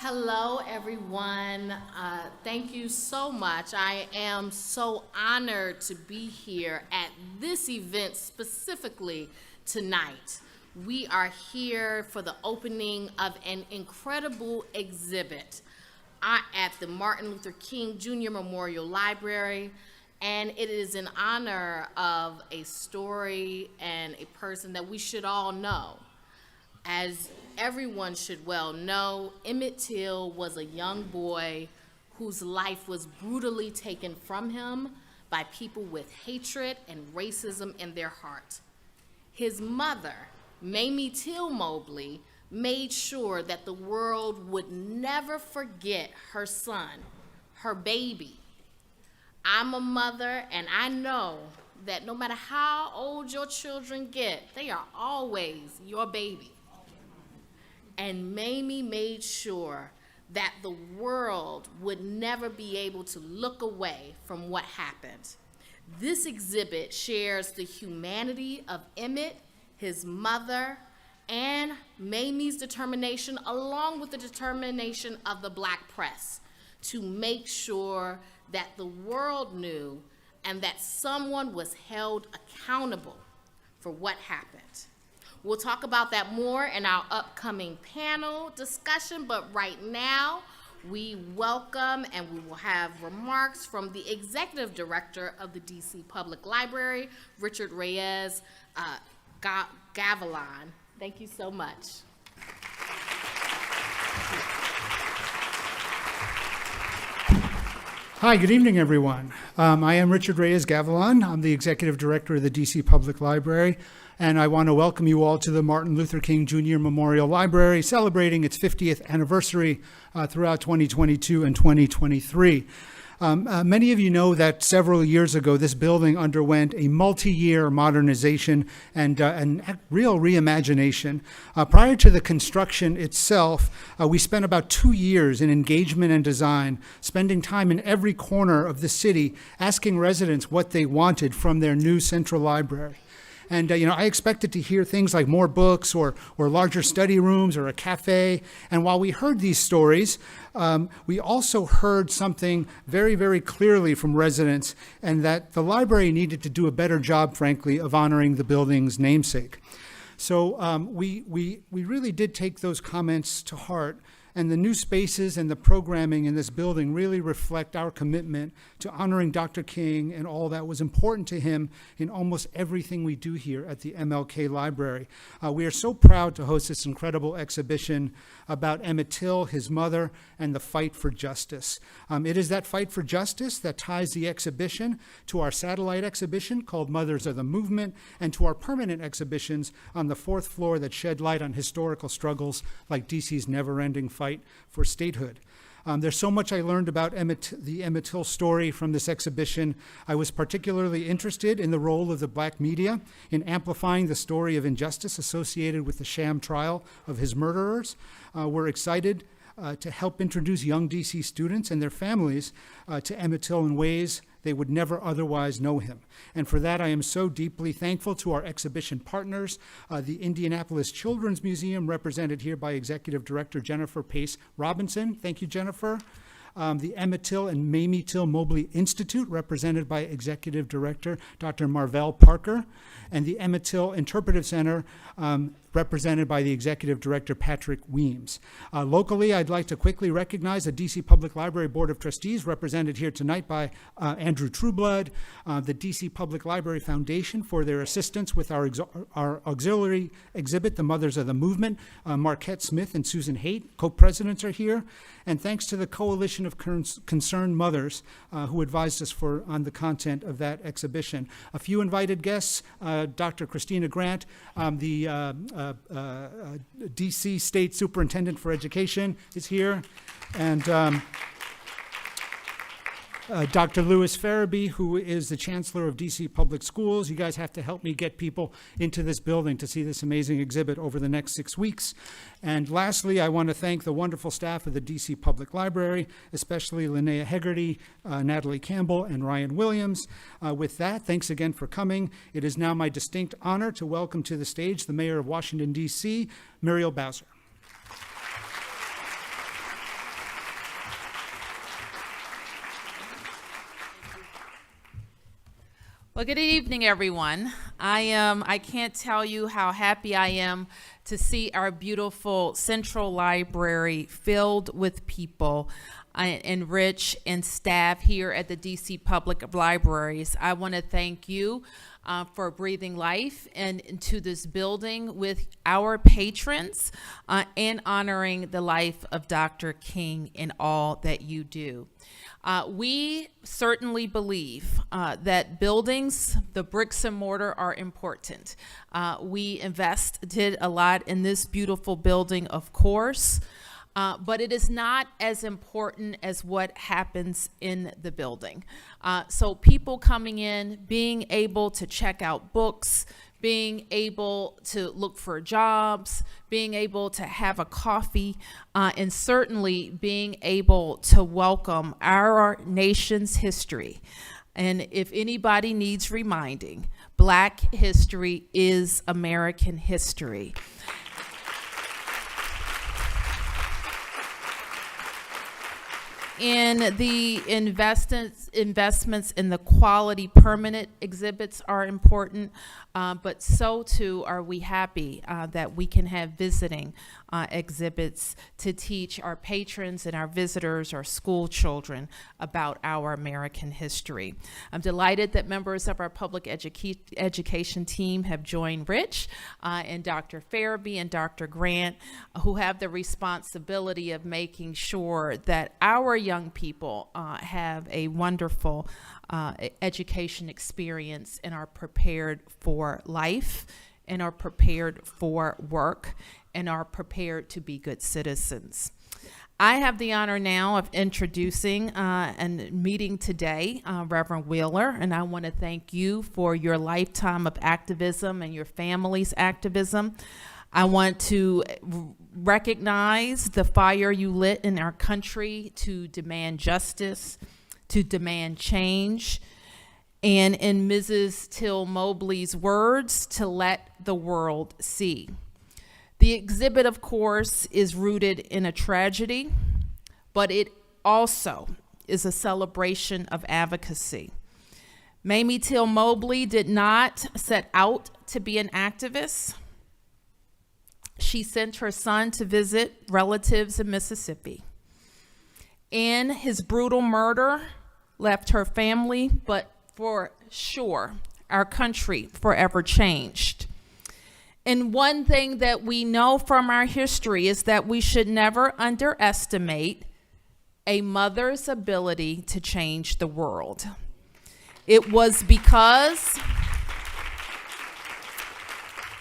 Hello, everyone. Thank you so much. I am so honored to be here at this event specifically tonight. We are here for the opening of an incredible exhibit at the Martin Luther King Jr. Memorial Library, and it is in honor of a story and a person that we should all know. As everyone should well know, Emmett Till was a young boy whose life was brutally taken from him by people with hatred and racism in their heart. His mother, Mamie Till Mobley, made sure that the world would never forget her son, her baby. I'm a mother, and I know that no matter how old your children get, they are always your baby. And Mamie made sure that the world would never be able to look away from what happened. This exhibit shares the humanity of Emmett, his mother, and Mamie's determination, along with the determination of the Black press, to make sure that the world knew and that someone was held accountable for what happened. We'll talk about that more in our upcoming panel discussion, but right now, we welcome and we will have remarks from the Executive Director of the DC Public Library, Richard Reyes Gavilan. Thank you so much. Hi, good evening, everyone. I am Richard Reyes Gavilan. I'm the Executive Director of the DC Public Library, and I want to welcome you all to the Martin Luther King Jr. Memorial Library, celebrating its 50th anniversary throughout 2022 and 2023. Many of you know that several years ago, this building underwent a multi-year modernization and real reimagination. Prior to the construction itself, we spent about 2 years in engagement and design, spending time in every corner of the city, asking residents what they wanted from their new central library. And, I expected to hear things like more books or larger study rooms or a cafe. And while we heard these stories, we also heard something very, very clearly from residents, and that the library needed to do a better job, frankly, of honoring the building's namesake. So we really did take those comments to heart. And the new spaces and the programming in this building really reflect our commitment to honoring Dr. King and all that was important to him in almost everything we do here at the MLK Library. We are so proud to host this incredible exhibition about Emmett Till, his mother, and the fight for justice. It is that fight for justice that ties the exhibition to our satellite exhibition called Mothers of the Movement, and to our permanent exhibitions on the 4th floor that shed light on historical struggles like DC's never-ending fight for statehood. There's so much I learned about the Emmett Till story from this exhibition. I was particularly interested in the role of the Black media in amplifying the story of injustice associated with the sham trial of his murderers. We're excited to help introduce young DC students and their families to Emmett Till in ways they would never otherwise know him. And for that, I am so deeply thankful to our exhibition partners, the Indianapolis Children's Museum, represented here by Executive Director Jennifer Pace Robinson. Thank you, Jennifer. The Emmett Till and Mamie Till Mobley Institute, represented by Executive Director Dr. Marvell Parker, and the Emmett Till Interpretive Center, represented by the Executive Director Patrick Weems. Locally, I'd like to quickly recognize the DC Public Library Board of Trustees, represented here tonight by Andrew Trueblood, the DC Public Library Foundation for their assistance with our auxiliary exhibit, The Mothers of the Movement. Marquette Smith and Susan Haight, co-presidents, are here. And thanks to the Coalition of Concerned Mothers who advised us on the content of that exhibition. A few invited guests, Dr. Christina Grant, the DC State Superintendent for Education is here, and Dr. Louis Farabee, who is the Chancellor of DC Public Schools. You guys have to help me get people into this building to see this amazing exhibit over the next 6 weeks. And lastly, I want to thank the wonderful staff of the DC Public Library, especially Linnea Hegarty, Natalie Campbell, and Ryan Williams. With that, thanks again for coming. It is now my distinct honor to welcome to the stage the Mayor of Washington, D.C., Muriel Bowser. Well, good evening, everyone. I can't tell you how happy I am to see our beautiful Central Library filled with people and Rich and staff here at the DC Public Libraries. I want to thank you for breathing life into this building with our patrons and honoring the life of Dr. King in all that you do. We certainly believe that buildings, the bricks and mortar, are important. We did a lot in this beautiful building, of course, but it is not as important as what happens in the building. So people coming in, being able to check out books, being able to look for jobs, being able to have a coffee, and certainly being able to welcome our nation's history. And if anybody needs reminding, Black history is American history. And the investments in the quality permanent exhibits are important, but so too are we happy that we can have visiting exhibits to teach our patrons and our visitors, our school children, about our American history. I'm delighted that members of our public education team have joined Rich and Dr. Farabee and Dr. Grant, who have the responsibility of making sure that our young people have a wonderful education experience and are prepared for life and are prepared for work and are prepared to be good citizens. I have the honor now of introducing and meeting today Reverend Wheeler, and I want to thank you for your lifetime of activism and your family's activism. I want to recognize the fire you lit in our country to demand justice, to demand change, and in Mrs. Till Mobley's words, to let the world see. The exhibit, of course, is rooted in a tragedy, but it also is a celebration of advocacy. Mamie Till Mobley did not set out to be an activist. She sent her son to visit relatives in Mississippi. And his brutal murder left her family, but for sure, our country forever changed. And one thing that we know from our history is that we should never underestimate a mother's ability to change the world. It was because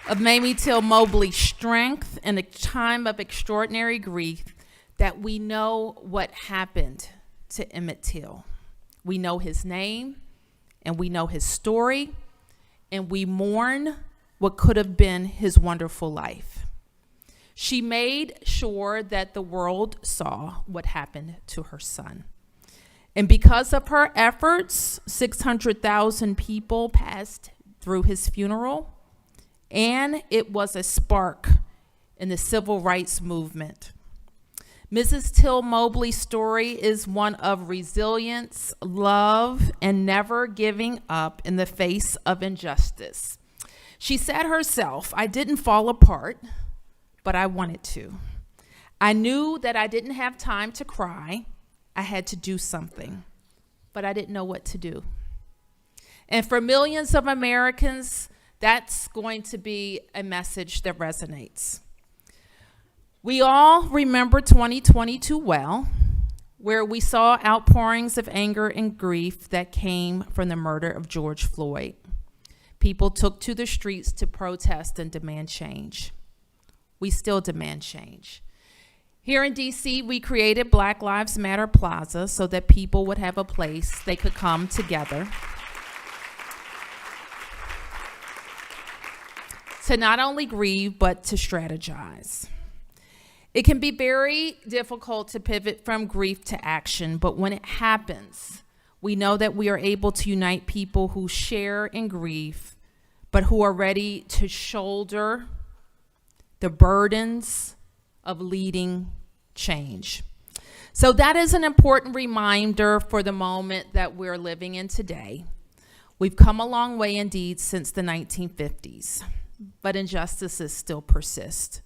of Mamie Till Mobley's strength in a time of extraordinary grief that we know what happened to Emmett Till. We know his name, and we know his story, and we mourn what could have been his wonderful life. She made sure that the world saw what happened to her son. And because of her efforts, 600,000 people passed through his funeral, and it was a spark in the civil rights movement. Mrs. Till Mobley's story is one of resilience, love, and never giving up in the face of injustice. She said herself, "I didn't fall apart, but I wanted to. I knew that I didn't have time to cry. I had to do something, but I didn't know what to do." And for millions of Americans, that's going to be a message that resonates. We all remember 2022 well, where we saw outpourings of anger and grief that came from the murder of George Floyd. People took to the streets to protest and demand change. We still demand change. Here in DC, we created Black Lives Matter Plaza so that people would have a place they could come together to not only grieve, but to strategize. It can be very difficult to pivot from grief to action, but when it happens, we know that we are able to unite people who share in grief, but who are ready to shoulder the burdens of leading change. So that is an important reminder for the moment that we're living in today, We've come a long way indeed since the 1950s, but injustices still persist.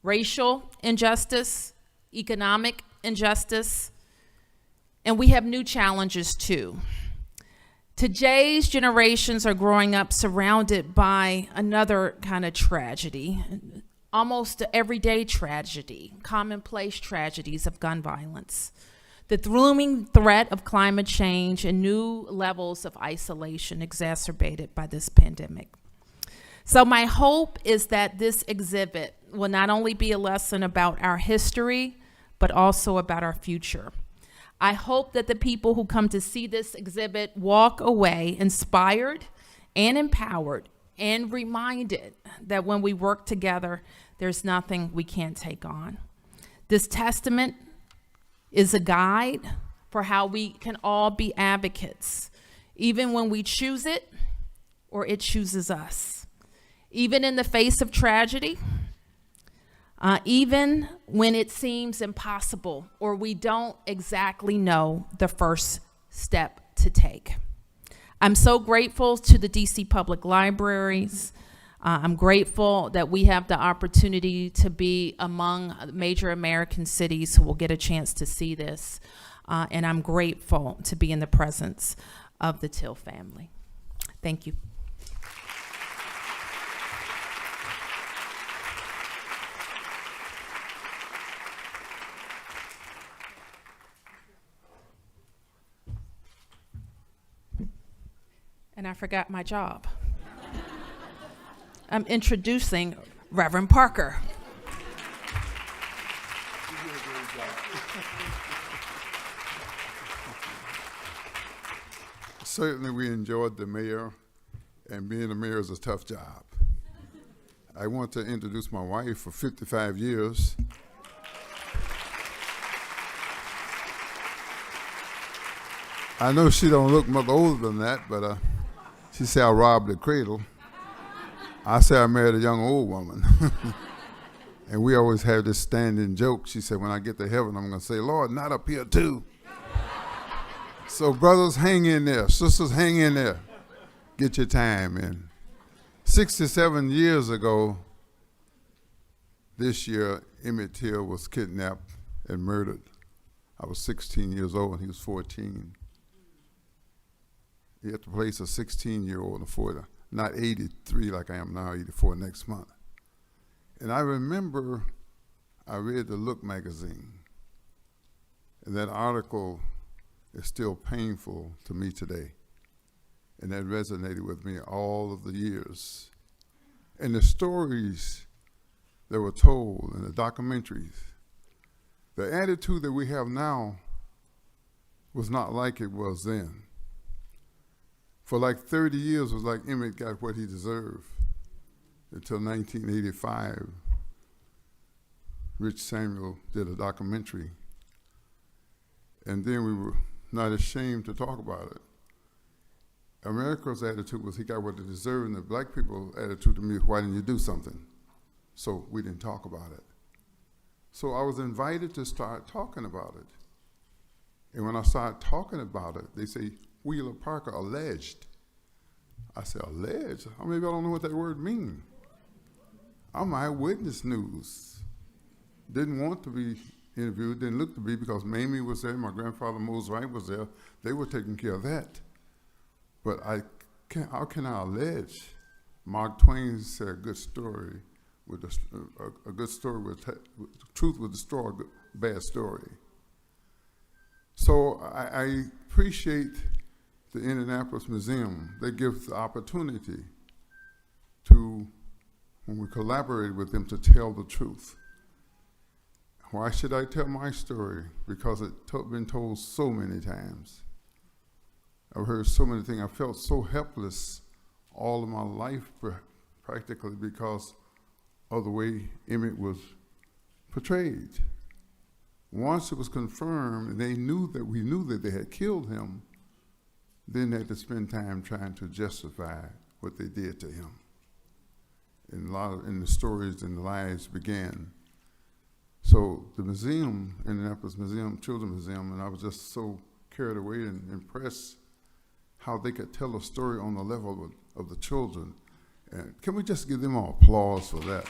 Racial injustice, economic injustice, and we have new challenges too. Today's generations are growing up surrounded by another kind of tragedy, almost an everyday tragedy, commonplace tragedies of gun violence, the looming threat of climate change, and new levels of isolation exacerbated by this pandemic. So my hope is that this exhibit will not only be a lesson about our history, but also about our future. I hope that the people who come to see this exhibit walk away inspired and empowered and reminded that when we work together, there's nothing we can't take on. This testament is a guide for how we can all be advocates, even when we choose it or it chooses us. Even in the face of tragedy, even when it seems impossible or we don't exactly know the first step to take. I'm so grateful to the DC Public Libraries. I'm grateful that we have the opportunity to be among major American cities who will get a chance to see this. And I'm grateful to be in the presence of the Till family. Thank you. And I forgot my job. I'm introducing Reverend Parker. Certainly we enjoyed the mayor, and being a mayor is a tough job. I want to introduce my wife for 55 years. I know she don't look much older than that, but she said I robbed the cradle. I said I married a young old woman. And we always have this standing joke. She said, when I get to heaven, I'm going to say, Lord, not up here too. So brothers, hang in there. Sisters, hang in there. Get your time in. 67 years ago, this year, Emmett Till was kidnapped and murdered. I was 16 years old and he was 14. He had to place a 16-year-old in a 40, not 83 like I am now, 84 next month. And I remember I read the Look magazine, and that article is still painful to me today. And that resonated with me all of the years. And the stories that were told in the documentaries, the attitude that we have now was not like it was then. For like 30 years, it was like Emmett got what he deserved. Until 1985, Rich Samuel did a documentary. And then we were not ashamed to talk about it. America's attitude was he got what he deserved, and the black people's attitude to me was, why didn't you do something? So we didn't talk about it. So I was invited to start talking about it. And when I started talking about it, they say, Wheeler Parker alleged. I said, alleged? Maybe I don't know what that word means. I'm eyewitness news. Didn't want to be interviewed, didn't look to be, because Mamie was there, my grandfather Mose Wright was there. They were taking care of that. But how can I allege? Mark Twain said a good story with a good story with truth would destroy a bad story. So I appreciate the Indianapolis Museum. They give the opportunity to, when we collaborate with them, to tell the truth. Why should I tell my story? Because it's been told so many times. I've heard so many things. I felt so helpless all of my life, practically, because of the way Emmett was portrayed. Once it was confirmed, and we knew that they had killed him, then they had to spend time trying to justify what they did to him. And the stories and the lies began. So the museum, Indianapolis Museum, Children's Museum, and I was just so carried away and impressed how they could tell a story on the level of the children. And can we just give them all applause for that?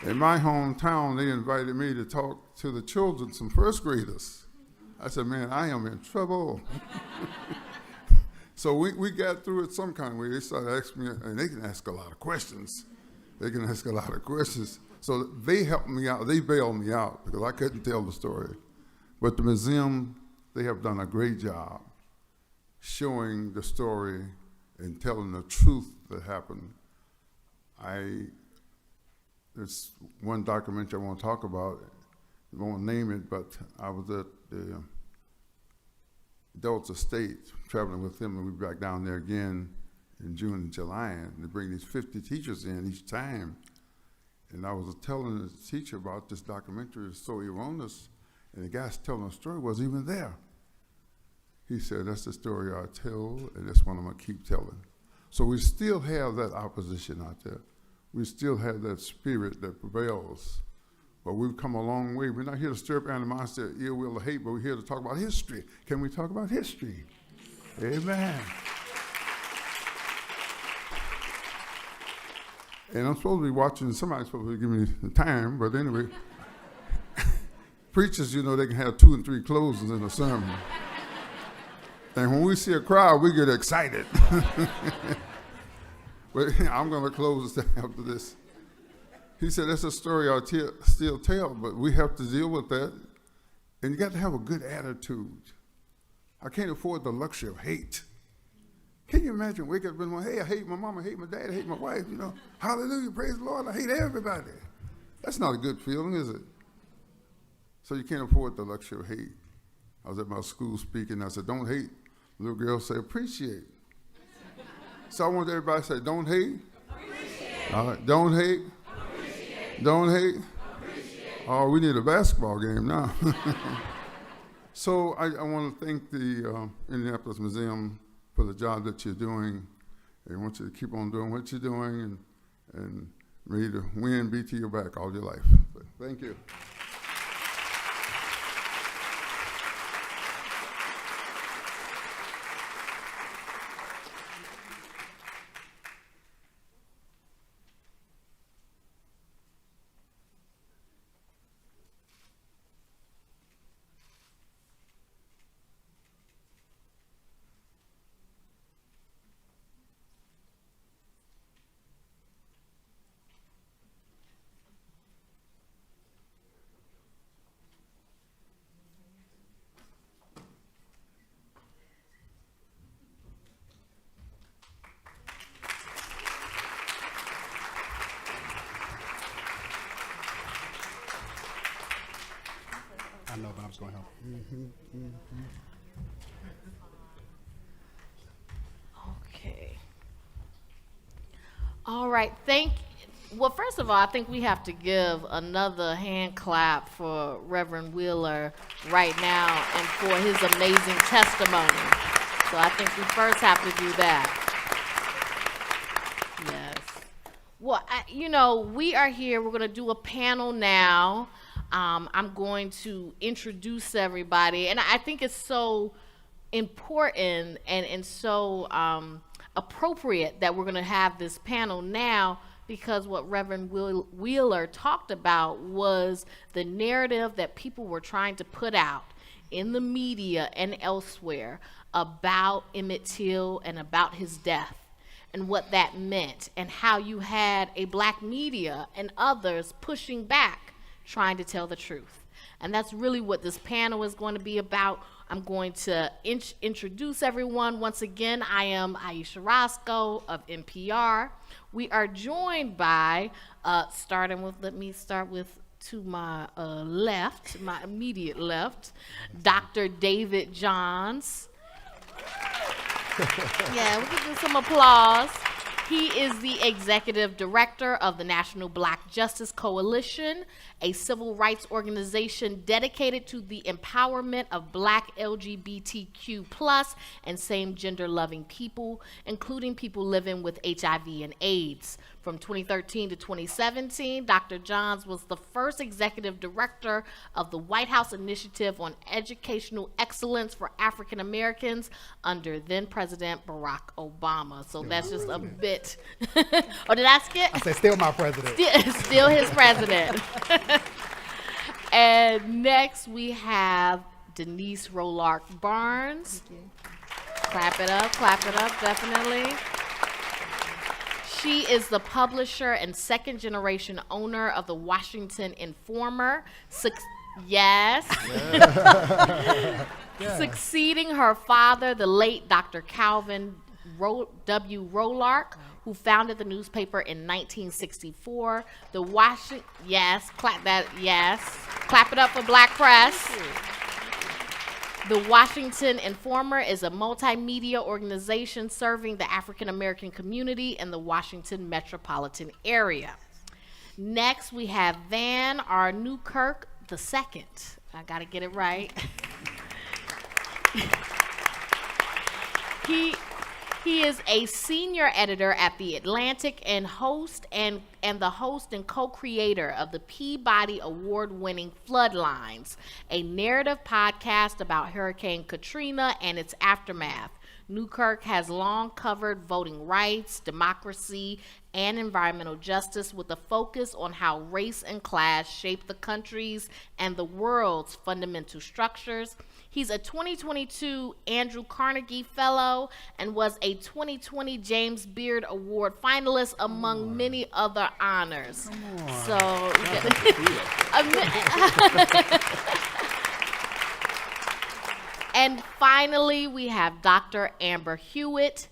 In my hometown, they invited me to talk to the children, some first graders. I said, man, I am in trouble. So we got through it some kind of way. They started asking me, and they can ask a lot of questions. So they helped me out. They bailed me out because I couldn't tell the story. But the museum, they have done a great job showing the story and telling the truth that happened. There's one documentary I want to talk about. I won't name it, but I was at the Delta State traveling with them, and we were back down there again in June and July, and they bring these 50 teachers in each time. And I was telling the teacher about this documentary, it's so erroneous, and the guy telling the story wasn't even there. He said, that's the story I tell, and that's one I'm gonna keep telling. So we still have that opposition out there. We still have that spirit that prevails. But we've come a long way. We're not here to stir up animosity, ill will, or hate, but we're here to talk about history. Can we talk about history? Amen. And I'm supposed to be watching, somebody's supposed to give me the time, but anyway, preachers, you know, they can have 2 and 3 closings in a sermon. And when we see a crowd, we get excited. But I'm going to close after this. He said, that's a story I'll still tell, but we have to deal with that. And you got to have a good attitude. I can't afford the luxury of hate. Can you imagine waking up in the morning, hey, I hate my mama, I hate my dad, I hate my wife, you know. Hallelujah, praise the Lord, I hate everybody. That's not a good feeling, is it? So you can't afford the luxury of hate. I was at my school speaking, I said, don't hate. The little girl said, appreciate. So I want everybody to say, don't hate. Appreciate. All right, don't hate. Appreciate. Don't hate. Appreciate. Oh, we need a basketball game now. So I want to thank the Indianapolis Museum for the job that you're doing. I want you to keep on doing what you're doing, and may the wind be to your back all your life. But thank you. I know, but I'm just going to help. Okay. All right, well, first of all, I think we have to give another hand clap for Reverend Wheeler right now and for his amazing testimony. So I think we first have to do that. Yes. Well, we are here. We're going to do a panel now. I'm going to introduce everybody, and I think it's so important and so appropriate that we're going to have this panel now, because what Reverend Wheeler talked about was the narrative that people were trying to put out in the media and elsewhere about Emmett Till and about his death, and what that meant, and how you had a black media and others pushing back, trying to tell the truth. And that's really what this panel is going to be about. I'm going to introduce everyone. Once again, I am Aisha Roscoe of NPR. We are joined by, let me start with to my left, my immediate left, Dr. David Johns. Yeah, we can do some applause. He is the executive director of the National Black Justice Coalition, a civil rights organization dedicated to the empowerment of Black LGBTQ+ and same gender loving people, including people living with HIV and AIDS. From 2013 to 2017, Dr. Johns was the first executive director of the White House Initiative on Educational Excellence for African Americans under then President Barack Obama. So that's just a bit. Or did I skip? I said, still my president. Still his president. And next we have Denise Rolark Barnes. Clap it up, definitely. She is the publisher and second generation owner of the Washington Informer. Yes. Succeeding her father, the late Dr. Calvin W. Rolark, who founded the newspaper in 1964. The Washington, yes, clap that, yes. Clap it up for Black press. The Washington Informer is a multimedia organization serving the African American community in the Washington metropolitan area. Next, we have Van R. Newkirk II. I gotta get it right. He is a senior editor at The Atlantic and the host and co-creator of the Peabody Award-winning Floodlines, a narrative podcast about Hurricane Katrina and its aftermath. Newkirk has long covered voting rights, democracy, and environmental justice with a focus on how race and class shape the country's and the world's fundamental structures. He's a 2022 Andrew Carnegie Fellow and was a 2020 James Beard Award finalist, among many other honors. So, and finally, we have Dr. Amber Hewitt.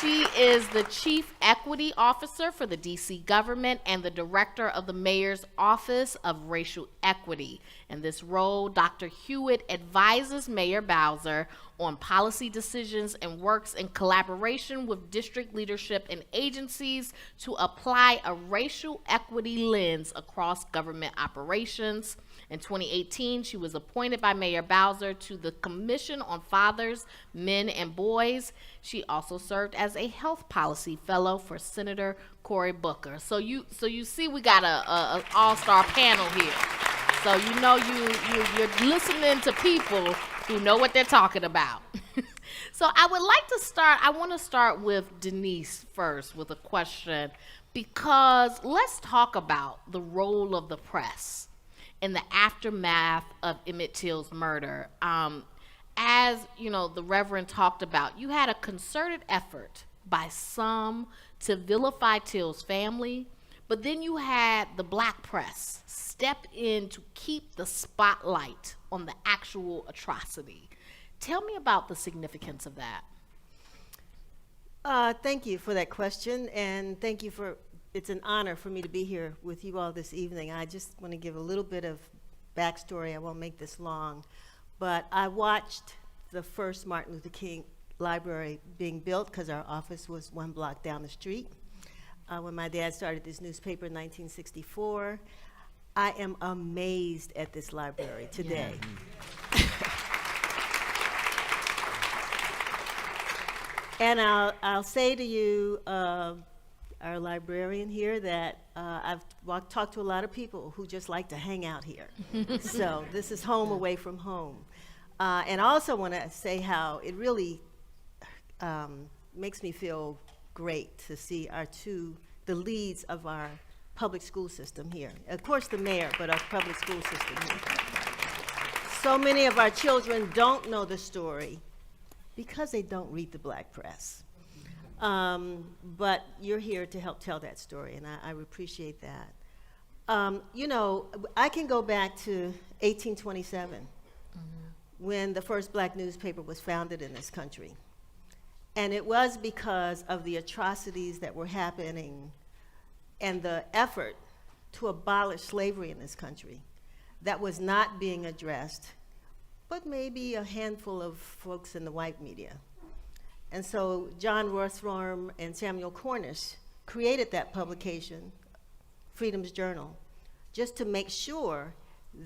She is the Chief Equity Officer for the DC government and the Director of the Mayor's Office of Racial Equity. In this role, Dr. Hewitt advises Mayor Bowser on policy decisions and works in collaboration with district leadership and agencies to apply a racial equity lens across government operations. In 2018, she was appointed by Mayor Bowser to the Commission on Fathers, Men, and Boys. She also served as a health policy fellow for Senator Cory Booker. So you see, we got a all-star panel here. So you know you're listening to people who know what they're talking about. So I want to start with Denise first with a question, because let's talk about the role of the press in the aftermath of Emmett Till's murder. As you know, the Reverend talked about, you had a concerted effort by some to vilify Till's family, but then you had the Black press step in to keep the spotlight on the actual atrocity. Tell me about the significance of that. Thank you for that question, and thank you for, it's an honor for me to be here with you all this evening. I just want to give a little bit of backstory. I won't make this long, but I watched the first Martin Luther King Library being built, because our office was one block down the street. When my dad started this newspaper in 1964, I am amazed at this library today. Yeah. And I'll say to you, our librarian here, that I've talked to a lot of people who just like to hang out here. So this is home away from home. And I also want to say how it really makes me feel great to see the leads of our public school system here. Of course the mayor, but our public school system here. So many of our children don't know the story because they don't read the Black press. But you're here to help tell that story, and I appreciate that. You know, I can go back to 1827, when the first Black newspaper was founded in this country. And it was because of the atrocities that were happening and the effort to abolish slavery in this country that was not being addressed, but maybe a handful of folks in the white media. And so John Rothstorm and Samuel Cornish created that publication, Freedom's Journal, just to make sure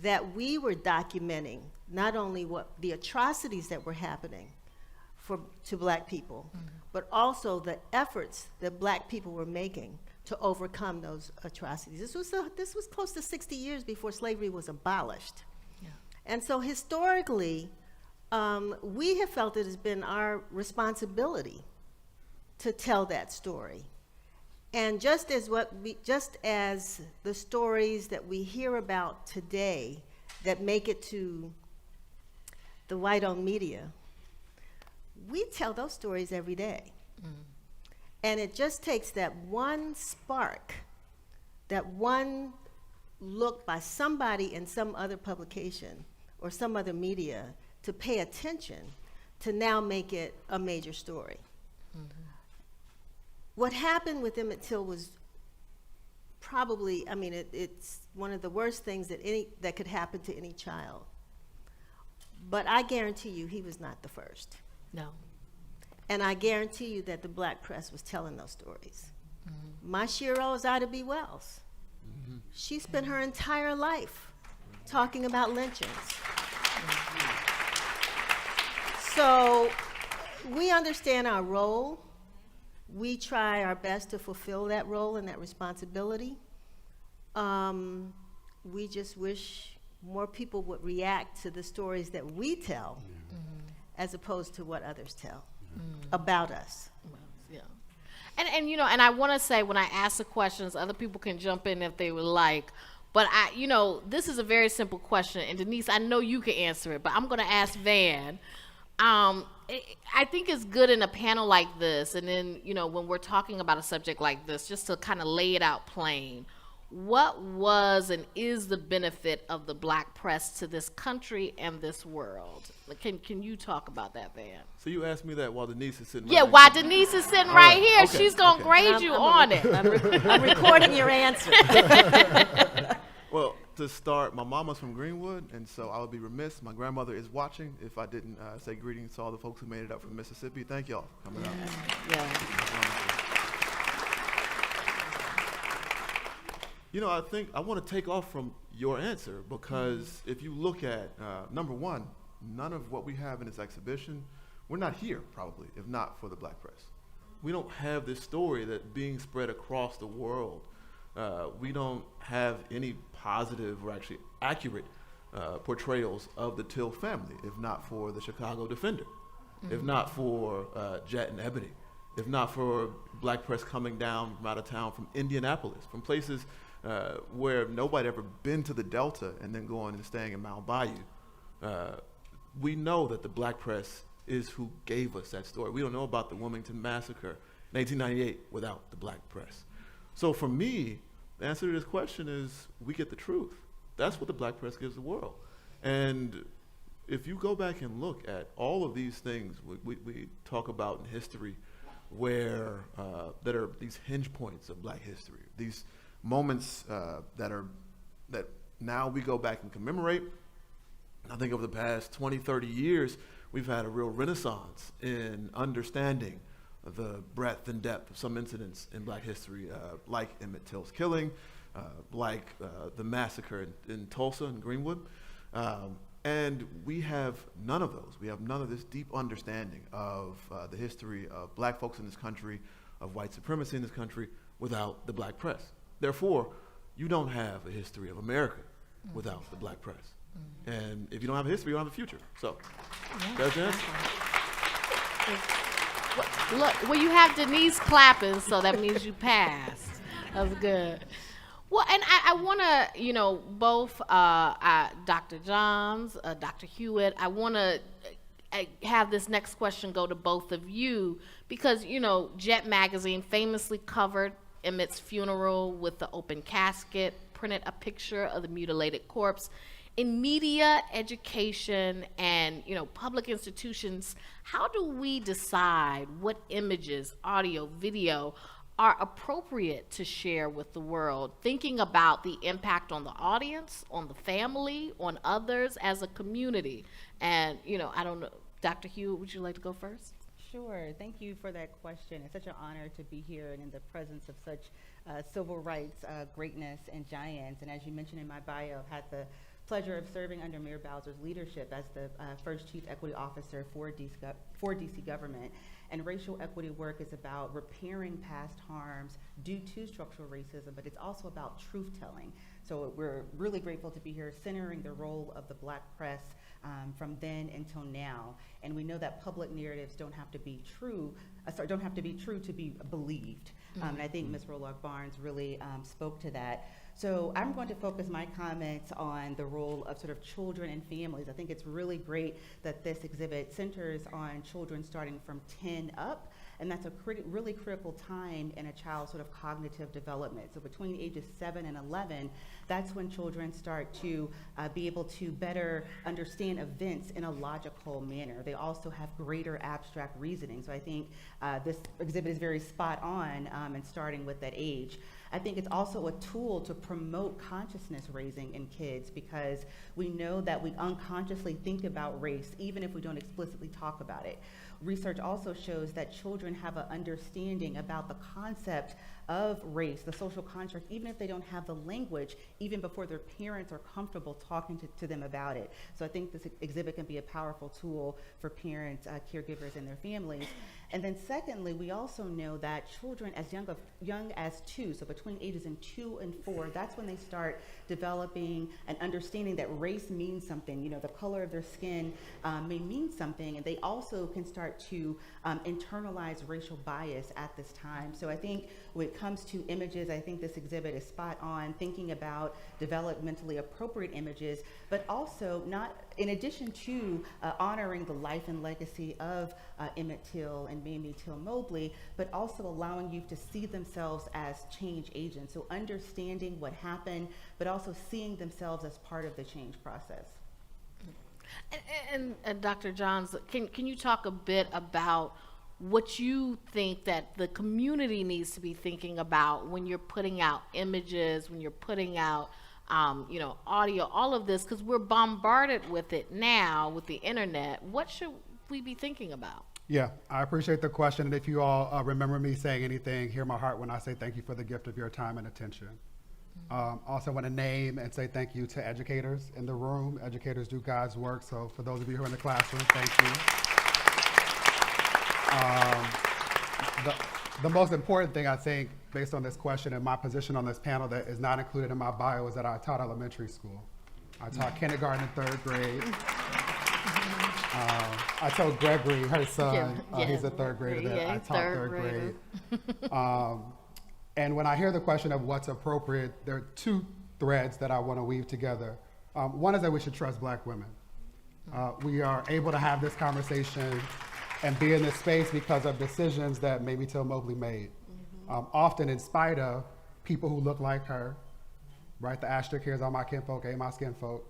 that we were documenting not only what the atrocities that were happening to black people, but also the efforts that black people were making to overcome those atrocities. This was close to 60 years before slavery was abolished. Yeah. And so historically, we have felt it has been our responsibility to tell that story. And just as the stories that we hear about today that make it to the white-owned media, we tell those stories every day. And it just takes that one spark, that one look by somebody in some other publication or some other media to pay attention to now make it a major story. What happened with Emmett Till was probably, I mean, it's one of the worst things that could happen to any child. But I guarantee you he was not the first. No. And I guarantee you that the black press was telling those stories. My Shiro is Ida B. Wells. She spent her entire life talking about lynchings. So we understand our role. We try our best to fulfill that role and that responsibility. We just wish more people would react to the stories that we tell as opposed to what others tell about us. Yeah. And you know, and I want to say when I ask the questions, other people can jump in if they would like. But this is a very simple question, and Denise, I know you can answer it, but I'm going to ask Van. I think it's good in a panel like this, and then, when we're talking about a subject like this, just to kind of lay it out plain. What was and is the benefit of the black press to this country and this world? Can you talk about that, Van? So you asked me that while Denise is sitting Yeah, right while next to me? Denise is sitting right here, Okay, she's going to grade And you I'm on it. I'm recording your answer. Well, to start, my mama's from Greenwood, and so I would be remiss. My grandmother is watching if I didn't say greetings to all the folks who made it up from Mississippi. Thank y'all for coming out. Yeah. I think I want to take off from your answer because if you look at, number one, none of what we have in this exhibition, we're not here probably if not for the black press. We don't have this story that being spread across the world. We don't have any positive or actually accurate portrayals of the Till family if not for the Chicago Defender, if not for Jet and Ebony, if not for black press coming down from out of town, from Indianapolis, from places where nobody ever been to the Delta and then going and staying in Mount Bayou. We know that the black press is who gave us that story. We don't know about the Wilmington Massacre in 1898 without the black press. So for me, the answer to this question is we get the truth. That's what the black press gives the world. And if you go back and look at all of these things we talk about in history where that are these hinge points of black history, these moments that now we go back and commemorate. I think over the past 20, 30 years, we've had a real renaissance in understanding the breadth and depth of some incidents in black history, like Emmett Till's killing, like the massacre in Tulsa and Greenwood. And we have none of those. We have none of this deep understanding of the history of black folks in this country, of white supremacy in this country, without the black press. Therefore, you don't have a history of America without the black press. And if you don't have a history, you don't have a future. So, that's the answer. Look, well, you have Denise clapping, so that means you passed. That was good. Well, and I want to, both Dr. Johns, Dr. Hewitt, I want to have this next question go to both of you because, Jet Magazine famously covered Emmett's funeral with the open casket, printed a picture of the mutilated corpse. In media, education, and public institutions, how do we decide what images, audio, video are appropriate to share with the world, thinking about the impact on the audience, on the family, on others as a community? And, I don't know, Dr. Hewitt, would you like to go first? Sure. Thank you for that question. It's such an honor to be here and in the presence of such civil rights greatness and giants. And as you mentioned in my bio, I've had the pleasure of serving under Mayor Bowser's leadership as the first Chief Equity Officer for DC government. And racial equity work is about repairing past harms due to structural racism, but it's also about truth-telling. So we're really grateful to be here centering the role of the Black press from then until now. And we know that public narratives don't have to be true to be believed. And I think Ms. Roloff Barnes really spoke to that. So I'm going to focus my comments on the role of sort of children and families. I think it's really great that this exhibit centers on children starting from 10 up, and that's a really critical time in a child's sort of cognitive development. So between ages 7 and 11, that's when children start to be able to better understand events in a logical manner. They also have greater abstract reasoning. So I think this exhibit is very spot on and starting with that age. I think it's also a tool to promote consciousness raising in kids, because we know that we unconsciously think about race even if we don't explicitly talk about it. Research also shows that children have an understanding about the concept of race, the social construct, even if they don't have the language, even before their parents are comfortable talking to them about it. So I think this exhibit can be a powerful tool for parents, caregivers, and their families. And then secondly, we also know that children as young as 2, so between ages 2 and 4, that's when they start developing an understanding that race means something. You know, the color of their skin may mean something, and they also can start to internalize racial bias at this time. So I think when it comes to images, I think this exhibit is spot on, thinking about developmentally appropriate images, but also not, in addition to honoring the life and legacy of Emmett Till and Mamie Till Mobley, but also allowing youth to see themselves as change agents. So understanding what happened, but also seeing themselves as part of the change process. And Dr. Johns, can you talk a bit about what you think that the community needs to be thinking about when you're putting out images, when you're putting out audio, all of this, because we're bombarded with it now with the internet. What should we be thinking about? Yeah, I appreciate the question. And if you all remember me saying anything, hear my heart when I say thank you for the gift of your time and attention. Also want to name and say thank you to educators in the room. Educators do God's work. So for those of you who are in the classroom, thank you. The most important thing, I think, based on this question and my position on this panel that is not included in my bio, is that I taught elementary school. I taught kindergarten and 3rd grade. I told Gregory, her son, he's a 3rd grader, that I taught 3rd grade. And when I hear the question of what's appropriate, there are 2 threads that I want to weave together. One is that we should trust Black women. We are able to have this conversation and be in this space because of decisions that Mamie Till Mobley made, often in spite of people who look like her, right? The asterisk here is all my kinfolk, ain't my skinfolk,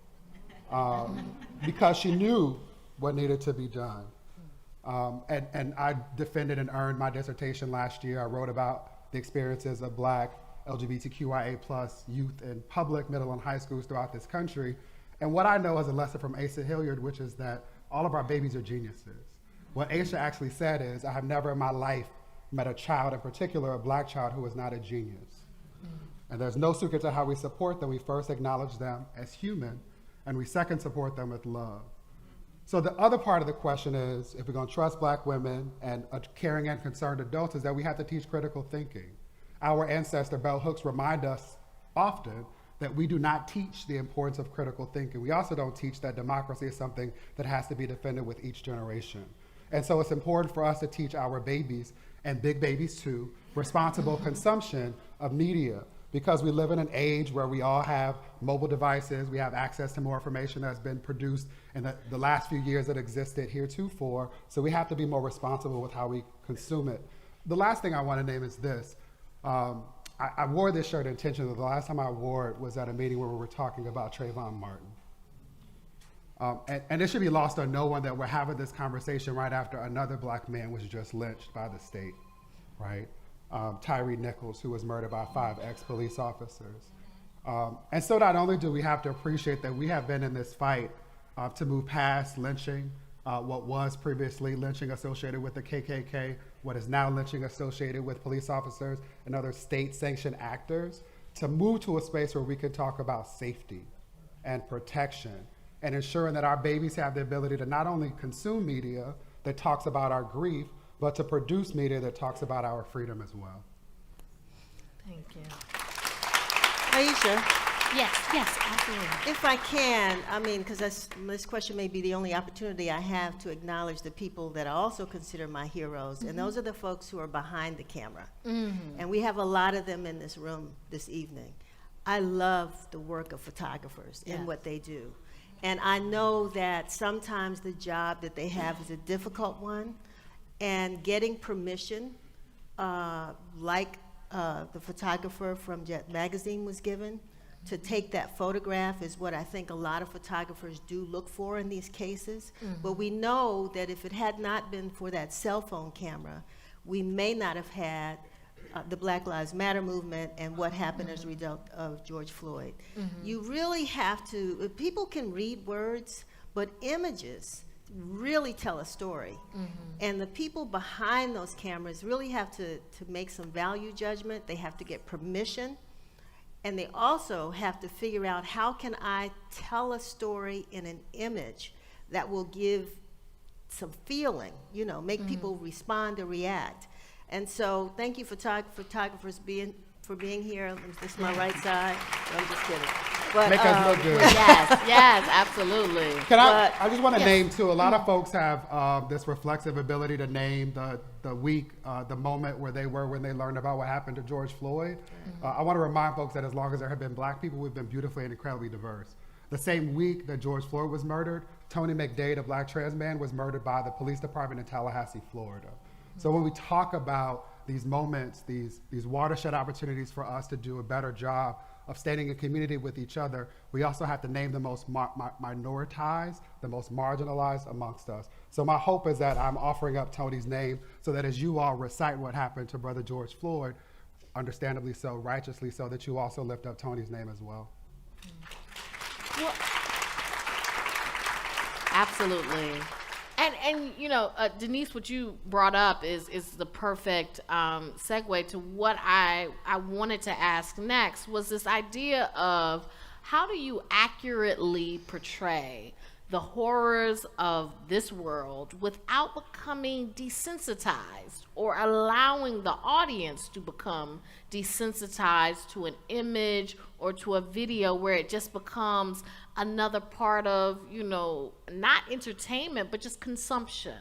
because she knew what needed to be done. And I defended and earned my dissertation last year. I wrote about the experiences of Black LGBTQIA+ youth in public, middle, and high schools throughout this country. And what I know is a lesson from Asa Hilliard, which is that all of our babies are geniuses. What Asa actually said is, I have never in my life met a child, in particular a Black child, who is not a genius. And there's no secret to how we support them. We first acknowledge them as human, and we second support them with love. So the other part of the question is, if we're going to trust Black women and caring and concerned adults, is that we have to teach critical thinking. Our ancestor, bell hooks, remind us often that we do not teach the importance of critical thinking. We also don't teach that democracy is something that has to be defended with each generation. And so it's important for us to teach our babies, and big babies too, responsible consumption of media, because we live in an age where we all have mobile devices, we have access to more information that's been produced in the last few years that existed heretofore, so we have to be more responsible with how we consume it. The last thing I want to name is this. I wore this shirt intentionally. The last time I wore it was at a meeting where we were talking about Trayvon Martin. And it should be lost on no one that we're having this conversation right after another Black man was just lynched by the state, right? Tyree Nichols, who was murdered by 5 ex-police officers. And so not only do we have to appreciate that we have been in this fight to move past lynching, what was previously lynching associated with the KKK, what is now lynching associated with police officers and other state-sanctioned actors, to move to a space where we can talk about safety and protection and ensuring that our babies have the ability to not only consume media that talks about our grief, but to produce media that talks about our freedom as well. Thank you. Aisha, Yes, absolutely. if I can, I mean, because this question may be the only opportunity I have to acknowledge the people that I also consider my heroes, and those are the folks who are behind the camera. And we have a lot of them in this room this evening. I love the work of photographers and what they do. And I know that sometimes the job that they have is a difficult one, and getting permission, like the photographer from Jet Magazine was given, to take that photograph is what I think a lot of photographers do look for in these cases. But we know that if it had not been for that cell phone camera, we may not have had the Black Lives Matter movement and what happened as a result of George Floyd. You really have to, people can read words, but images really tell a story. And the people behind those cameras really have to make some value judgment. They have to get permission. And they also have to figure out, how can I tell a story in an image that will give some feeling, you know, make people respond or react. And so thank you, photographers, for being here. This is my right side. I'm just kidding. But, Make us look good. Yes, absolutely. I just want to name too, a lot of folks have this reflexive ability to name the week, the moment where they were when they learned about what happened to George Floyd. I want to remind folks that as long as there have been Black people, we've been beautifully and incredibly diverse. The same week that George Floyd was murdered, Tony McDade, a Black trans man, was murdered by the police department in Tallahassee, Florida. So when we talk about these moments, these watershed opportunities for us to do a better job of standing in community with each other, we also have to name the most minoritized, the most marginalized amongst us. So my hope is that I'm offering up Tony's name so that as you all recite what happened to Brother George Floyd, understandably so, righteously so, that you also lift up Tony's name as well. Well, absolutely. And you know, Denise, what you brought up is the perfect segue to what I wanted to ask next, was this idea of how do you accurately portray the horrors of this world without becoming desensitized or allowing the audience to become desensitized to an image or to a video where it just becomes another part of, you know, not entertainment, but just consumption.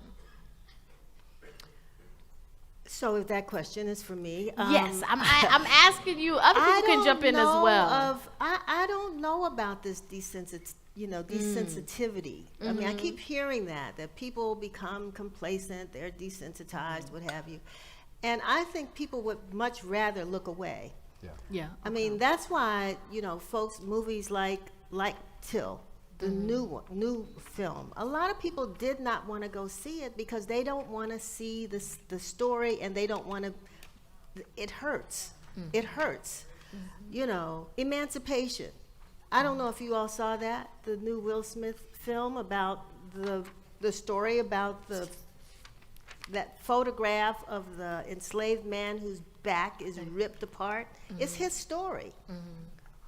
So if that question is for me. Yes, I'm asking you, other people can jump in as well. I don't know about this desensitivity. I mean, I keep hearing that people become complacent, they're desensitized, what have you. And I think people would much rather look away. Yeah. I mean, that's why, you know, folks, movies like Till, the new film, a lot of people did not want to go see it because they don't want to see the story, and they don't want to, it hurts. It hurts. You know, Emancipation. I don't know if you all saw that, the new Will Smith film about the story about that photograph of the enslaved man whose back is ripped apart. It's his story.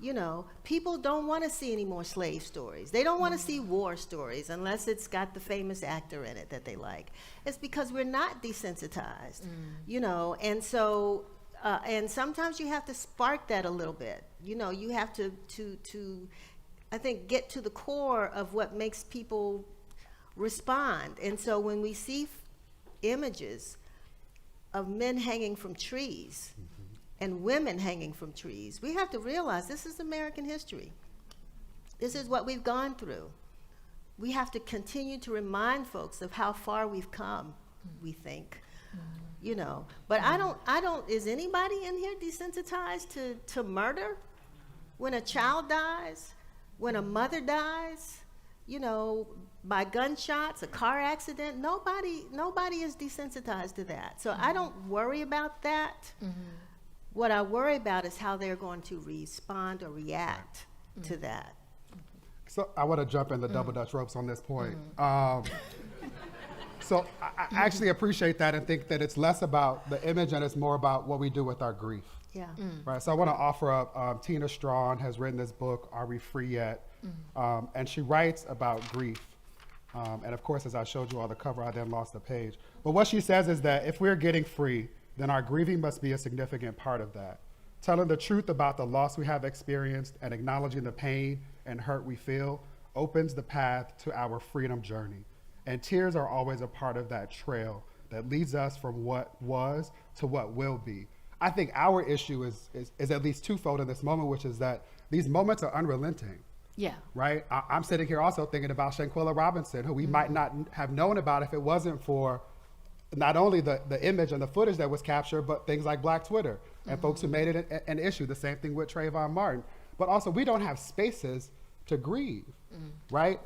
You know, people don't want to see any more slave stories. They don't want to see war stories unless it's got the famous actor in it that they like. It's because we're not desensitized, you know, and so, and sometimes you have to spark that a little bit. You know, you have to I think, get to the core of what makes people respond. And so when we see images of men hanging from trees, and women hanging from trees, we have to realize this is American history. This is what we've gone through. We have to continue to remind folks of how far we've come, we think, you know. But I don't, is anybody in here desensitized to murder? When a child dies, when a mother dies, you know, by gunshots, a car accident, nobody is desensitized to that. So I don't worry about that. What I worry about is how they're going to respond or react to that. So I want to jump in the double Dutch ropes on this point. So I actually appreciate that and think that it's less about the image and it's more about what we do with our grief. Yeah. Right, so I want to offer up, Tina Strawn has written this book, Are We Free Yet? And she writes about grief. And of course, as I showed you all the cover, I then lost the page. But what she says is that if we're getting free, then our grieving must be a significant part of that. Telling the truth about the loss we have experienced and acknowledging the pain and hurt we feel opens the path to our freedom journey. And tears are always a part of that trail that leads us from what was to what will be. I think our issue is at least twofold in this moment, which is that these moments are unrelenting. Yeah. Right? I'm sitting here also thinking about Shanquella Robinson, who we might not have known about if it wasn't for not only the image and the footage that was captured, but things like Black Twitter and folks who made it an issue. The same thing with Trayvon Martin. But also, we don't have spaces to grieve, right?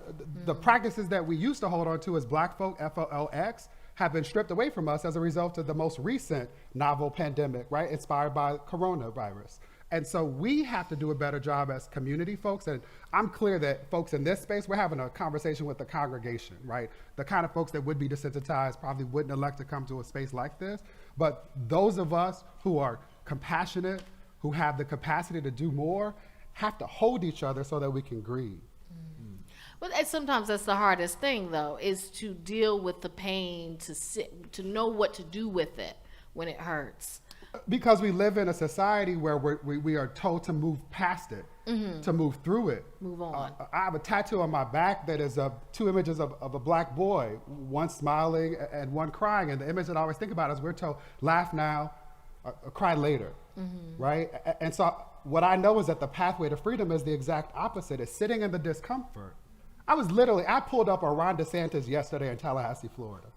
The practices that we used to hold on to as Black folk, FOLX, have been stripped away from us as a result of the most recent novel pandemic, right? Inspired by coronavirus. And so we have to do a better job as community folks. And I'm clear that folks in this space, we're having a conversation with the congregation, right? The kind of folks that would be desensitized probably wouldn't elect to come to a space like this. But those of us who are compassionate, who have the capacity to do more, have to hold each other so that we can grieve. But sometimes that's the hardest thing, though, is to deal with the pain, to know what to do with it when it hurts. Because we live in a society where we are told to move past it, to move through it. Move on. I have a tattoo on my back that is two images of a Black boy, one smiling and one crying. And the image that I always think about is we're told, laugh now, cry later, right? And so what I know is that the pathway to freedom is the exact opposite. It's sitting in the discomfort. I pulled up a Ron DeSantis yesterday in Tallahassee, Florida.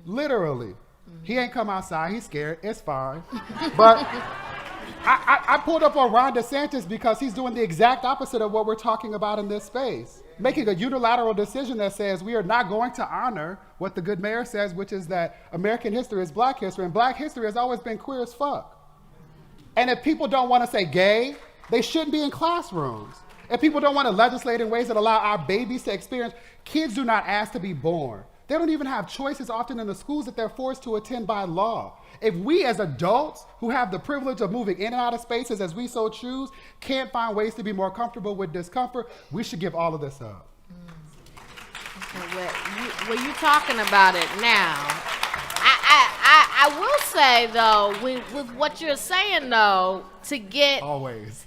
Literally. He ain't come outside, he's scared, it's fine. But I pulled up on Ron DeSantis because he's doing the exact opposite of what we're talking about in this space. Making a unilateral decision that says we are not going to honor what the good mayor says, which is that American history is Black history, and Black history has always been queer as fuck. And if people don't want to say gay, they shouldn't be in classrooms. If people don't want to legislate in ways that allow our babies to experience, kids do not ask to be born. They don't even have choices often in the schools that they're forced to attend by law. If we as adults who have the privilege of moving in and out of spaces as we so choose can't find ways to be more comfortable with discomfort, we should give all of this up. Well, you talking about it now. I will say, though, with what you're saying, though, to get... Always.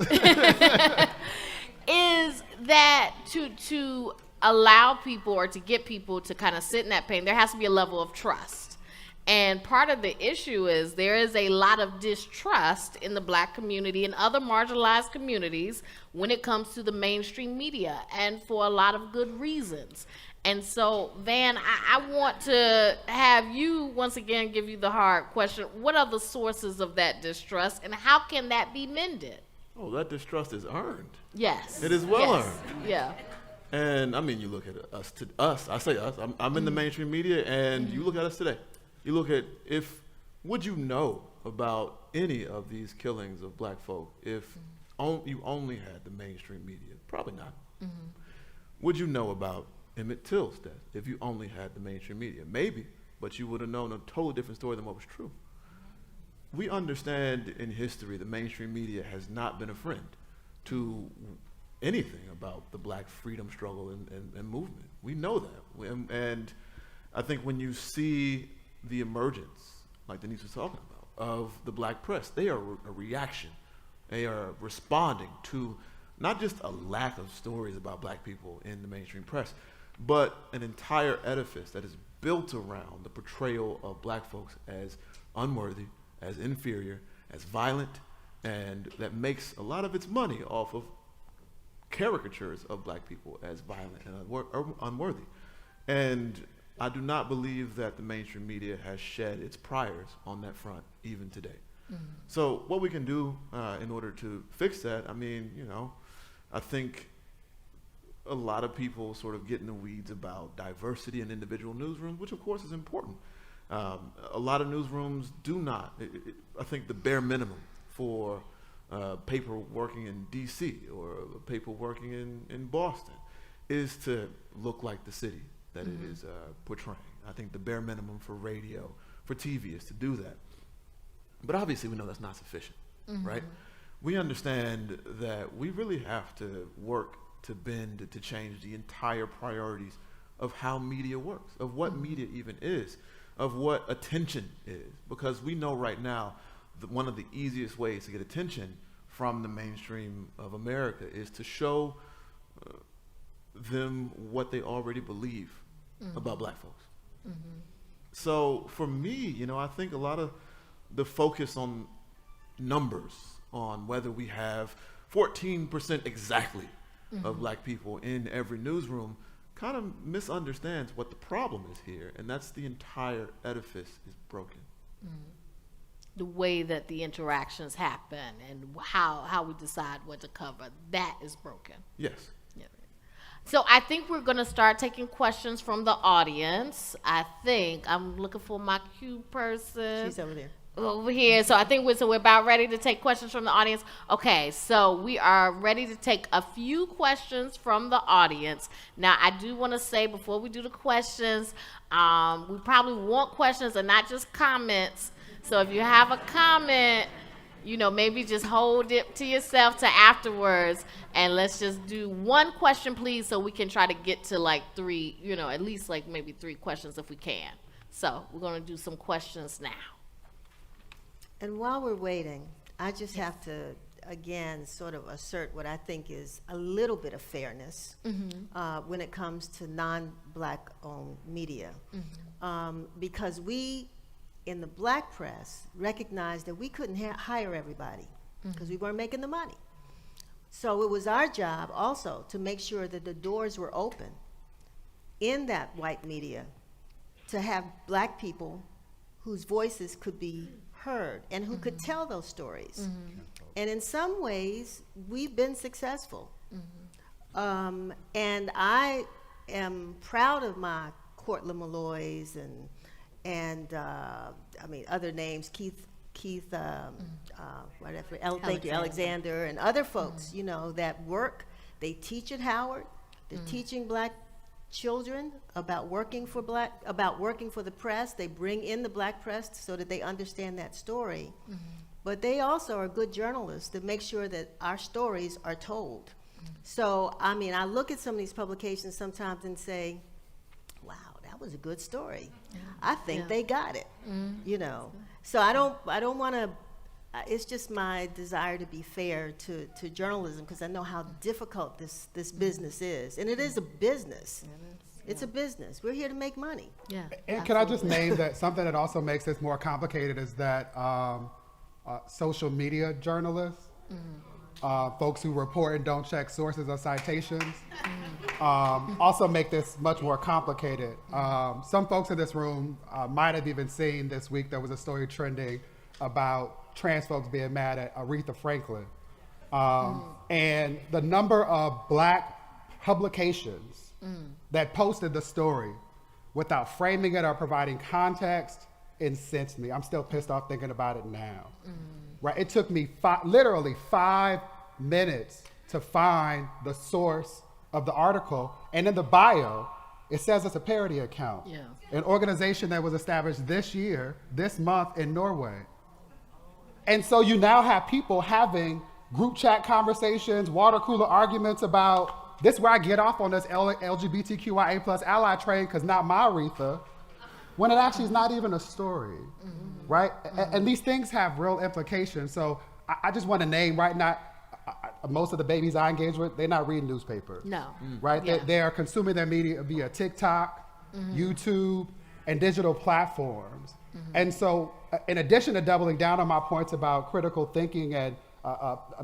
is that to allow people or to get people to kind of sit in that pain, there has to be a level of trust. And part of the issue is there is a lot of distrust in the Black community and other marginalized communities when it comes to the mainstream media, and for a lot of good reasons. And so, Van, I want to have you once again give you the hard question. What are the sources of that distrust, and how can that be mended? Oh, that distrust is earned. Yes. It is well Yes. earned. Yeah. And I mean, you look at us, I say us, I'm in the mainstream media, and you look at us today. You look at would you know about any of these killings of Black folk if you only had the mainstream media? Probably not. Would you know about Emmett Till's death if you only had the mainstream media? Maybe, but you would have known a totally different story than what was true. We understand in history the mainstream media has not been a friend to anything about the Black freedom struggle and movement. We know that. And I think when you see the emergence, like Denise was talking about, of the Black press, they are a reaction. They are responding to not just a lack of stories about Black people in the mainstream press, but an entire edifice that is built around the portrayal of Black folks as unworthy, as inferior, as violent, and that makes a lot of its money off of caricatures of Black people as violent and unworthy. And I do not believe that the mainstream media has shed its priors on that front even today. So what we can do in order to fix that, I mean, I think a lot of people sort of get in the weeds about diversity in individual newsrooms, which of course is important. A lot of newsrooms do not. I think the bare minimum for paper working in DC or paper working in Boston is to look like the city that it is portraying. I think the bare minimum for radio, for TV, is to do that. But obviously we know that's not sufficient, right? We understand that we really have to work to bend, to change the entire priorities of how media works, of what media even is, of what attention is. Because we know right now that one of the easiest ways to get attention from the mainstream of America is to show them what they already believe about black folks. So for me, I think a lot of the focus on numbers, on whether we have 14% exactly of black people in every newsroom, kind of misunderstands what the problem is here, and that's the entire edifice is broken. The way that the interactions happen and how we decide what to cover, that is broken. Yes. Yeah. So I think we're going to start taking questions from the audience. I'm looking for my cue person. She's over there. Over here. So I think we're about ready to take questions from the audience. Okay, so we are ready to take a few questions from the audience. Now, I do want to say before we do the questions, we probably want questions and not just comments. So if you have a comment, maybe just hold it to yourself to afterwards, and let's just do one question, please, so we can try to get to like three, at least like maybe 3 questions if we can. So we're going to do some questions now. And while we're waiting, I just have to, again, sort of assert what I think is a little bit of fairness when it comes to non-black owned media. Because we, in the black press, recognized that we couldn't hire everybody because we weren't making the money. So it was our job also to make sure that the doors were open in that white media to have black people whose voices could be heard and who could tell those stories. And in some ways, we've been successful. And I am proud of my Cortland Malloys and other names, Keith, whatever, thank you, Alexander, and other folks, that work. They teach at Howard. They're teaching black children about working for the press. They bring in the black press so that they understand that story. But they also are good journalists that make sure that our stories are told. So, I look at some of these publications sometimes and say, wow, that was a good story. I think they got it, So I don't want to, it's just my desire to be fair to journalism, because I know how difficult this business is. And it is a business. It's a business. We're here to make money. Yeah. And can I just name that something that also makes this more complicated is that social media journalists, folks who report and don't check sources or citations, also make this much more complicated. Some folks in this room might have even seen this week there was a story trending about trans folks being mad at Aretha Franklin. And the number of black publications that posted the story without framing it or providing context incensed me. I'm still pissed off thinking about it now. Right? It took me literally 5 minutes to find the source of the article, and in the bio, it says it's a parody account. Yeah. An organization that was established this month in Norway. And so you now have people having group chat conversations, water cooler arguments about, this is where I get off on this LGBTQIA plus ally train, because not my Aretha, when it actually is not even a story, right? And these things have real implications. So I just want to name right now, most of the babies I engage with, they're not reading newspapers. No. Right? Yeah. They are consuming their media via TikTok, YouTube, and digital platforms. And so in addition to doubling down on my points about critical thinking and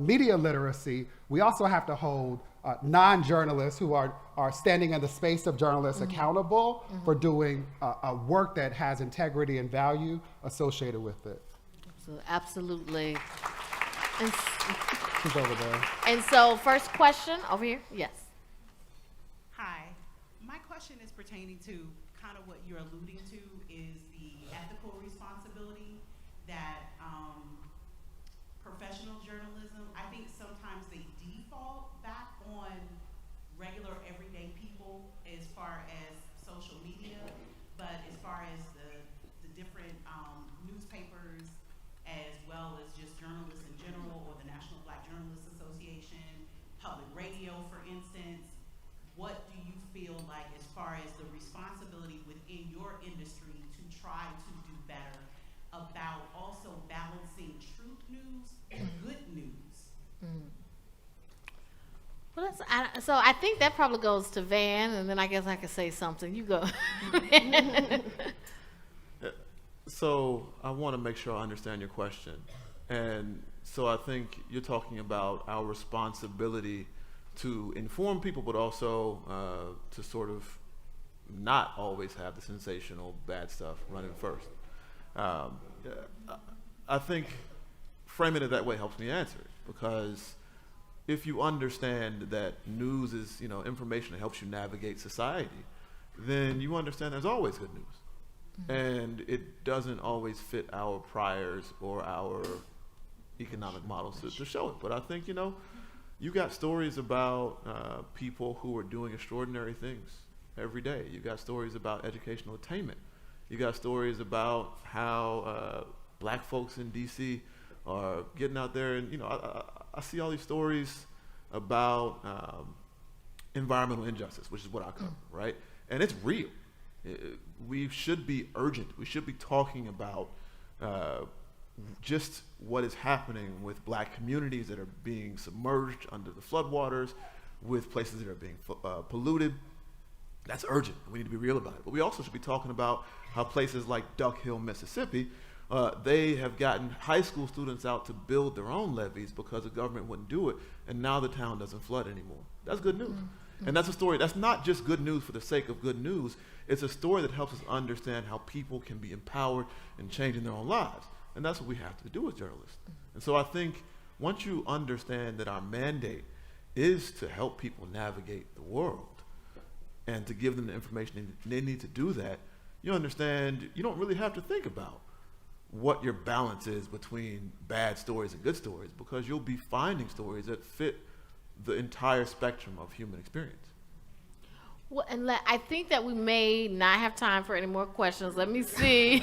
media literacy, we also have to hold non-journalists who are standing in the space of journalists accountable for doing a work that has integrity and value associated with it. So, absolutely. Who's over there? And so, first question over here. Yes. Hi. My question is pertaining to kind of what you're alluding to is the ethical responsibility that professional journalism, I think sometimes they default back on regular everyday people as far as social So I think that probably goes to Van, and then I guess I could say something. You go. So I want to make sure I understand your question. And so I think you're talking about our responsibility to inform people, but also to sort of not always have the sensational bad stuff running first. I think framing it that way helps me answer it, because if you understand that news is, information that helps you navigate society, then you understand there's always good news. And it doesn't always fit our priors or our economic models to show it. But I think, you got stories about people who are doing extraordinary things every day. You got stories about educational attainment. You got stories about how black folks in D.C. are getting out there. And, I see all these stories about environmental injustice, which is what I cover, right? And it's real. We should be urgent. We should be talking about just what is happening with black communities that are being submerged under the floodwaters, with places that are being polluted. That's urgent. We need to be real about it. But we also should be talking about how places like Duck Hill, Mississippi, they have gotten high school students out to build their own levees because the government wouldn't do it, and now the town doesn't flood anymore. That's good news. And that's a story. That's not just good news for the sake of good news. It's a story that helps us understand how people can be empowered and changing their own lives. And that's what we have to do as journalists. And so I think once you understand that our mandate is to help people navigate the world and to give them the information they need to do that, you understand you don't really have to think about what your balance is between bad stories and good stories, because you'll be finding stories that fit the entire spectrum of human experience. Well, and I think that we may not have time for any more questions. Let me see.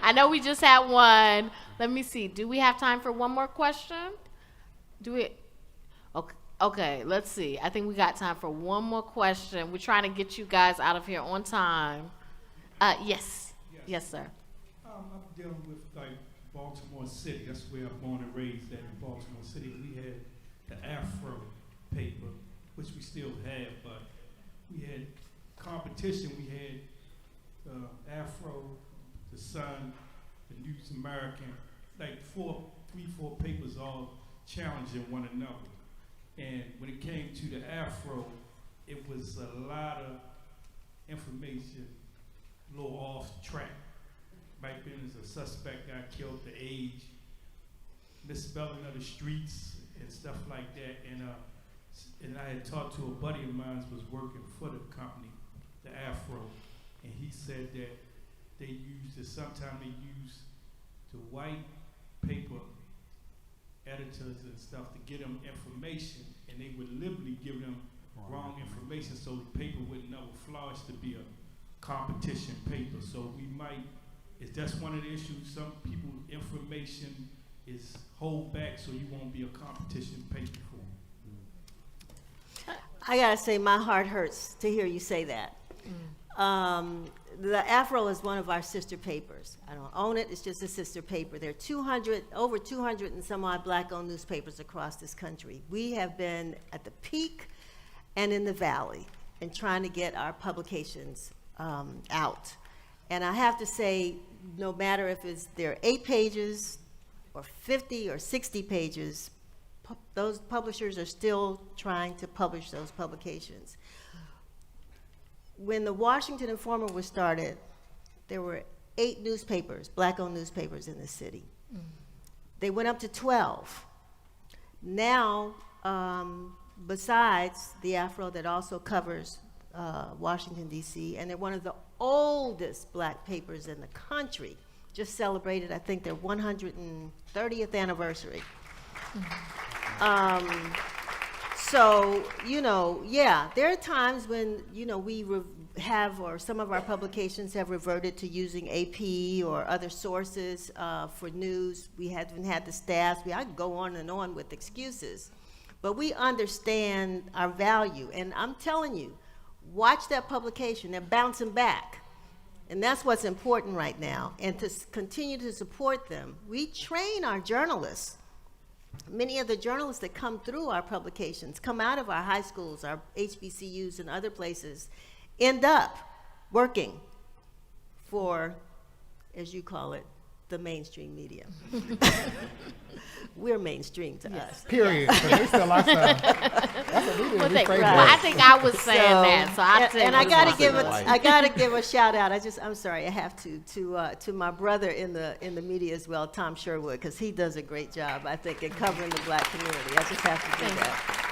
I know we just had one. Let me see. Do we have time for one more question? Do we? Okay, let's see. I think we got time for one more question. We're trying to get you guys out of here on time. Yes, sir. I'm dealing with Baltimore City. That's where I'm born and raised at, in Baltimore City. We had the Afro paper, which we still have, but we had competition. We had Afro, the Sun, the News American, like 4 papers all challenging one another. And when it came to the Afro, it was a lot of information, a little off track. Back then, as a suspect got killed, the age, misspelling of the streets, and stuff like that. And I had talked to a buddy of mine who was working for the company, the Afro, and he said that they used it. Sometimes they used the white paper editors and stuff to get them information, and they would literally give them wrong information, so the paper would never flourish to be a competition paper. So we might, if that's one of the issues, some people information is hold back, so you won't be a competition paper for them. I gotta say, my heart hurts to hear you say that. The Afro is one of our sister papers. I don't own it, it's just a sister paper. There are over 200 and some odd black-owned newspapers across this country. We have been at the peak and in the valley in trying to get our publications out. And I have to say, no matter if they're 8 pages or 50 or 60 pages, those publishers are still trying to publish those publications. When the Washington Informer was started, there were 8 newspapers, black-owned newspapers in the city. They went up to 12. Now, besides the Afro that also covers Washington, D.C., and they're one of the oldest black papers in the country, just celebrated, I think, their 130th anniversary. So, yeah, there are times when, we have, or some of our publications have reverted to using AP or other sources for news. We haven't had the staff. I can go on and on with excuses. But we understand our value. And I'm telling you, watch that publication. They're bouncing back. And that's what's important right now. And to continue to support them, we train our journalists many of the journalists that come through our publications, come out of our high schools, our HBCUs and other places, end up working for, as you call it, the mainstream media. We're mainstream to us. Period. But they still are stuff. That's what we do. Well, We phrase well, I it. think I was saying that, so I and I gotta give a shout out. I'm sorry, I have to my brother in the media as well, Tom Sherwood, because he does a great job, I think, in covering the Black community. I just have to do that.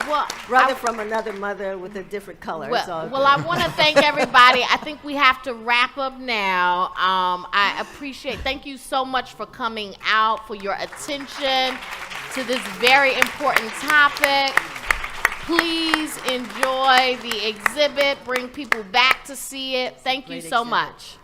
Well, Brother from another mother with a different color. It's all well, good. I want to thank everybody. I think we have to wrap up now. I appreciate, thank you so much for coming out, for your attention to this very important topic. Please enjoy the exhibit, bring people back to see it. Thank you Great so exhibit. much.